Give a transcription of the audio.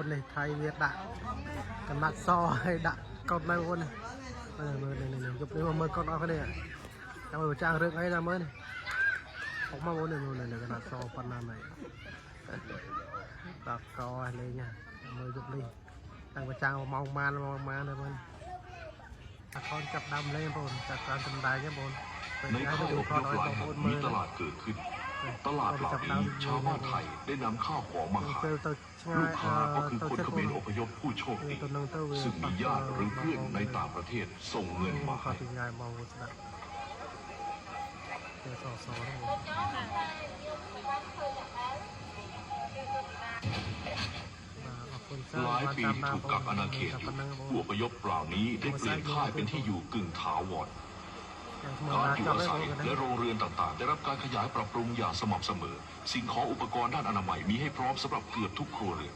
นเลยไทยเวียดดักกันมัดซอให้ดักกดในบนมือนี่ยกนิ้วมือกดเอาไปเลยทำไมจ้างเรื่องไอ้นะมือนี่ออกมาบนนี่มือเลยกันมัดซอปันนาไหนตัดกออะไรเงี้ยมือยกนี่ตั้งประจ้างมองมาเลยมันตะคอนจับดำเลยบนจากการจำได้เนี่ยบนในค่ายอพยพหลายแห่งมีตลาดเกิดขึ้นตลาดเหล่านี้ชาวบ้านไทยได้นำข้าวของมาขายลูกค้าก็คือคนเขมรอพยพผู้โชคดีซึ่งมีญาติหรือเพื่อนในต่างประเทศส่งเงินมาให้หลายปีถูกกักอาณาเขตอยู่ผู้อพยพเหล่านี้ได้เปลี่ยนค่ายเป็นที่อยู่กึ่งถาวรการอยู่อาศัยและโรงเรือนต่างๆได้รับการขยายปรับปรุงอย่างสม่ำเสมอสิ่งของอุปกรณ์ด้านอนามัยมีให้พร้อมสำหรับเกือบทุกครัวเรือน